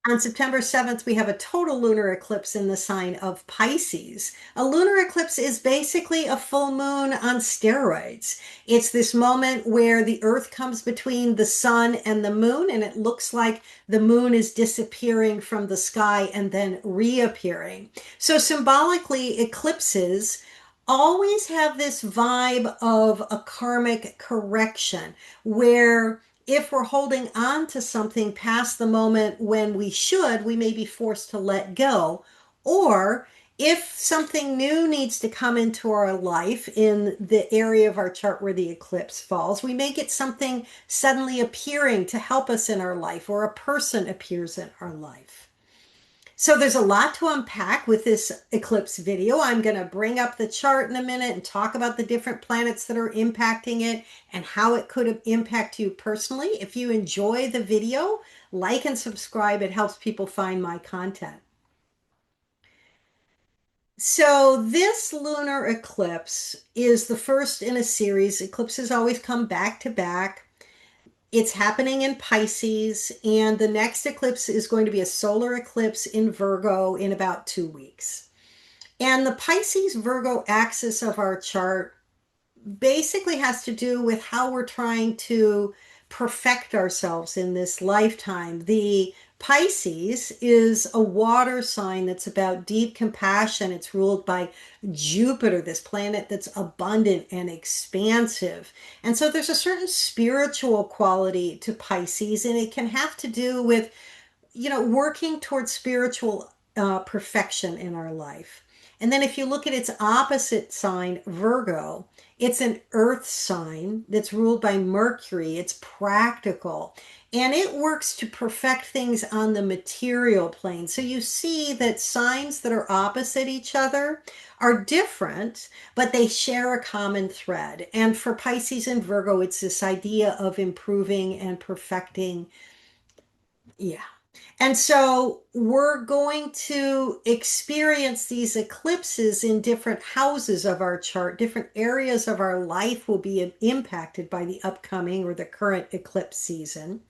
On September 7th, we have a total lunar eclipse in the sign of Pisces. A lunar eclipse is basically a full moon on steroids. It's this moment where the earth comes between the sun and the moon, and it looks like the moon is disappearing from the sky and then reappearing. So, symbolically, eclipses always have this vibe of a karmic correction where if we're holding on to something past the moment when we should, we may be forced to let go. Or if something new needs to come into our life in the area of our chart where the eclipse falls, we may get something suddenly appearing to help us in our life, or a person appears in our life. So there's a lot to unpack with this eclipse video. I'm going to bring up the chart in a minute and talk about the different planets that are impacting it and how it could impact you personally. If you enjoy the video, like and subscribe. It helps people find my content. So this lunar eclipse is the first in a series. Eclipses always come back to back. It's happening in Pisces, and the next eclipse is going to be a solar eclipse in Virgo in about 2 weeks. And the Pisces Virgo axis of our chart basically has to do with how we're trying to perfect ourselves in this lifetime. The Pisces is a water sign that's about deep compassion. It's ruled by Jupiter, this planet that's abundant and expansive. And so there's a certain spiritual quality to Pisces, and it can have to do with, working towards spiritual perfection in our life. And then if you look at its opposite sign, Virgo, it's an earth sign that's ruled by Mercury. It's practical and it works to perfect things on the material plane. So you see that signs that are opposite each other are different, but they share a common thread. And for Pisces and Virgo, it's this idea of improving and perfecting. Yeah. And so we're going to experience these eclipses in different houses of our chart. Different areas of our life will be impacted by the upcoming or the current eclipse season.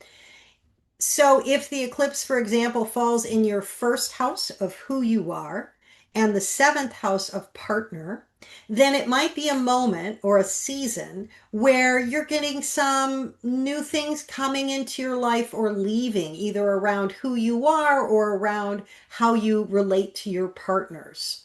So if the eclipse, for example, falls in your first house of who you are and the seventh house of partner, then it might be a moment or a season where you're getting some new things coming into your life or leaving, either around who you are or around how you relate to your partners.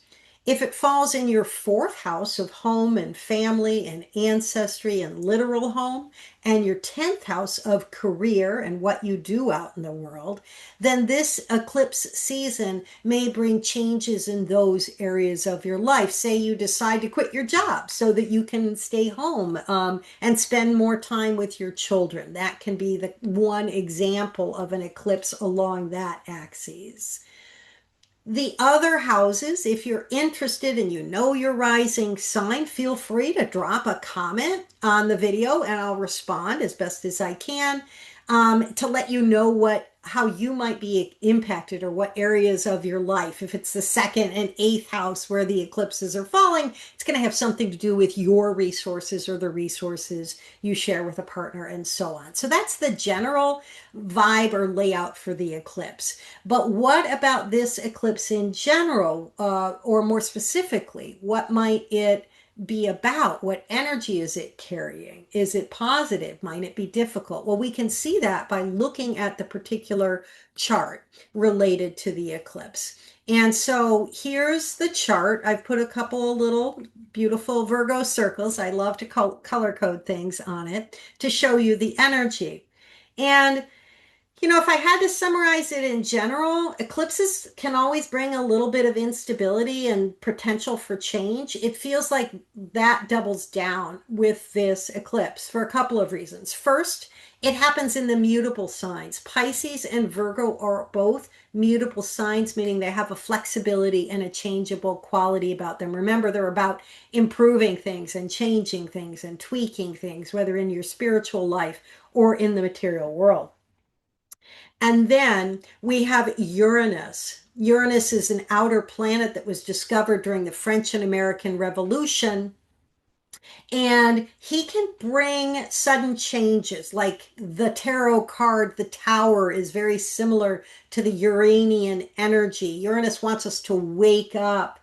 If it falls in your fourth house of home and family and ancestry and literal home, and your 10th house of career and what you do out in the world, then this eclipse season may bring changes in those areas of your life. Say you decide to quit your job so that you can stay home and spend more time with your children. That can be the one example of an eclipse along that axis. The other houses, if you're interested and you know your rising sign, feel free to drop a comment on the video and I'll respond as best as I can to let you know how you might be impacted or what areas of your life. If it's the second and eighth house where the eclipses are falling, it's going to have something to do with your resources or the resources you share with a partner and so on. So that's the general vibe or layout for the eclipse. But what about this eclipse in general, or more specifically, what might it be about? What energy is it carrying? Is it positive? Might it be difficult? Well, we can see that by looking at the particular chart related to the eclipse. And so here's the chart. I've put a couple of little beautiful Virgo circles. I love to color code things on it to show you the energy. And if I had to summarize it in general, eclipses can always bring a little bit of instability and potential for change. It feels like that doubles down with this eclipse for a couple of reasons. First, it happens in the mutable signs. Pisces and Virgo are both mutable signs, meaning they have a flexibility and a changeable quality about them. Remember, they're about improving things and changing things and tweaking things, whether in your spiritual life or in the material world. And then we have Uranus. Uranus is an outer planet that was discovered during the French and American Revolution. And he can bring sudden changes. Like the tarot card, the Tower, is very similar to the Uranian energy. Uranus wants us to wake up.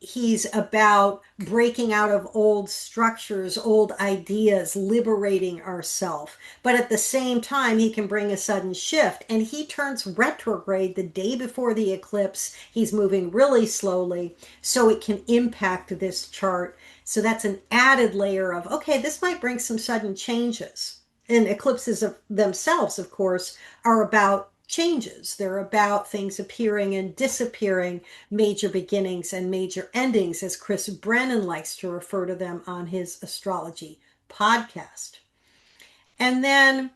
He's about breaking out of old structures, old ideas, liberating ourselves. But at the same time, he can bring a sudden shift. And he turns retrograde the day before the eclipse. He's moving really slowly, so it can impact this chart. So that's an added layer of, okay, this might bring some sudden changes. And eclipses of themselves, of course, are about changes. They're about things appearing and disappearing, major beginnings and major endings, as Chris Brennan likes to refer to them on his astrology podcast. And then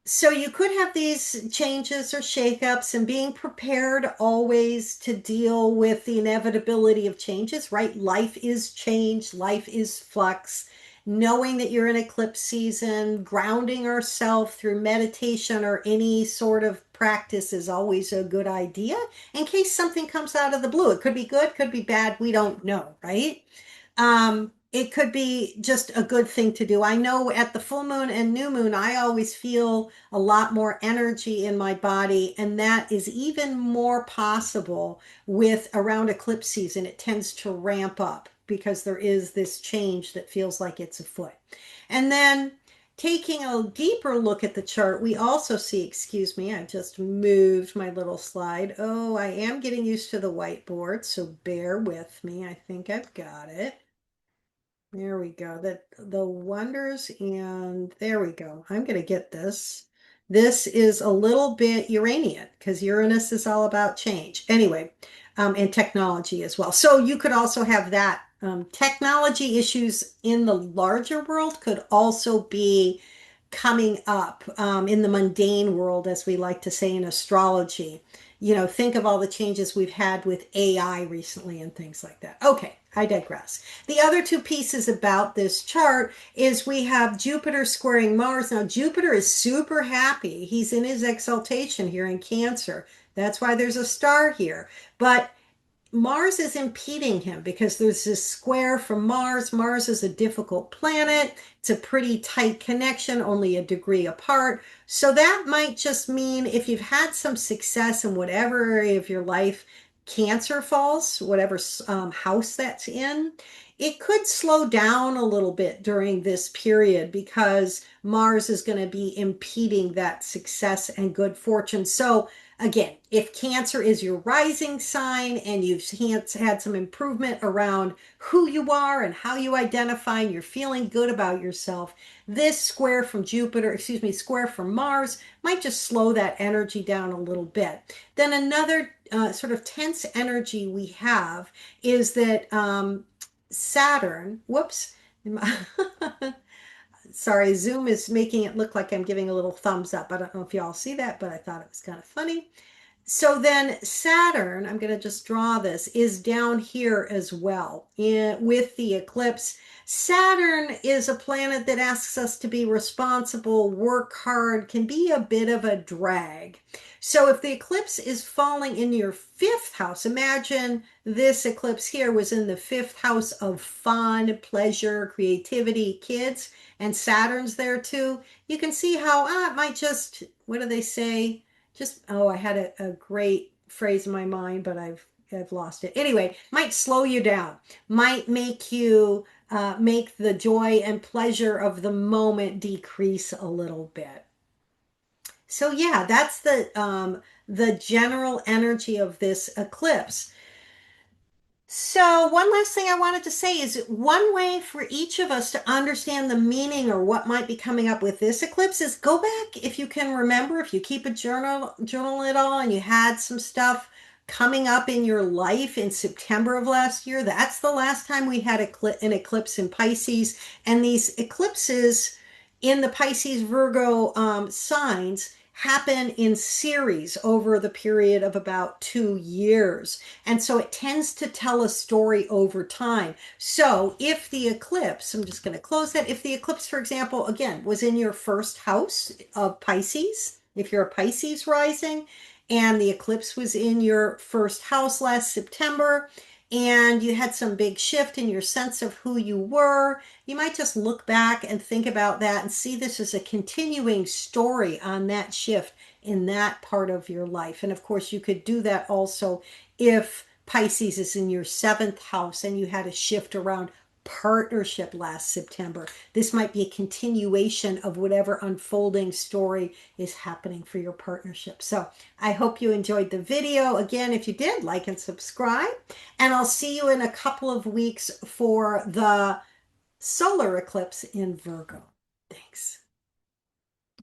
so you could have these changes or shakeups, and being prepared always to deal with the inevitability of changes, right? Life is change, life is flux. Knowing that you're in eclipse season, grounding ourselves through meditation or any sort of practice is always a good idea in case something comes out of the blue. It could be good, could be bad, we don't know, right? It could be just a good thing to do. I know at the full moon and new moon, I always feel a lot more energy in my body, and that is even more possible with around eclipse season. It tends to ramp up because there is this change that feels like it's afoot. And then taking a deeper look at the chart, we also see, excuse me, I just moved my little slide. Oh, I am getting used to the whiteboard, so bear with me. I think I've got it. There we go. The wonders, and there we go. I'm going to get this. This is a little bit Uranian because Uranus is all about change. Anyway, and technology as well. So you could also have that. Technology issues in the larger world could also be coming up in the mundane world, as we like to say in astrology. You know, think of all the changes we've had with AI recently and things like that. Okay, I digress. The other two pieces about this chart is we have Jupiter squaring Mars. Now, Jupiter is super happy. He's in his exaltation here in Cancer. That's why there's a star here. But Mars is impeding him because there's this square from Mars. Mars is a difficult planet. It's a pretty tight connection, only a degree apart. So that might just mean if you've had some success in whatever area of your life Cancer falls, whatever house that's in, it could slow down a little bit during this period because Mars is going to be impeding that success and good fortune. So again, if Cancer is your rising sign and you've had some improvement around who you are and how you identify and you're feeling good about yourself, this square from Jupiter, excuse me, square from Mars might just slow that energy down a little bit. Then another sort of tense energy we have is that Saturn, whoops, sorry, Zoom is making it look like I'm giving a little thumbs up. I don't know if y'all see that, but I thought it was kind of funny. So then Saturn, I'm going to just draw this, is down here as well with the eclipse. Saturn is a planet that asks us to be responsible, work hard, can be a bit of a drag. So if the eclipse is falling in your fifth house, imagine this eclipse here was in the fifth house of fun, pleasure, creativity, kids, and Saturn's there too. You can see how it might just, what do they say? Just, oh, I had a great phrase in my mind, but I've lost it. Anyway, might slow you down, might make you make the joy and pleasure of the moment decrease a little bit. So yeah, that's the general energy of this eclipse. So, one last thing I wanted to say is one way for each of us to understand the meaning or what might be coming up with this eclipse is go back if you can remember, if you keep a journal at all and you had some stuff coming up in your life in September of last year. That's the last time we had an eclipse in Pisces, and these eclipses in the Pisces-Virgo signs happen in series over the period of about 2 years. And so it tends to tell a story over time. So if the eclipse, I'm just going to close that. If the eclipse, for example, again, was in your first house of Pisces, if you're a Pisces rising, and the eclipse was in your first house last September, and you had some big shift in your sense of who you were, you might just look back and think about that and see this as a continuing story on that shift in that part of your life. And of course, you could do that also if Pisces is in your seventh house and you had a shift around partnership last September. This might be a continuation of whatever unfolding story is happening for your partnership. So I hope you enjoyed the video. Again, if you did, like and subscribe. And I'll see you in a couple of weeks for the solar eclipse in Virgo. Thanks.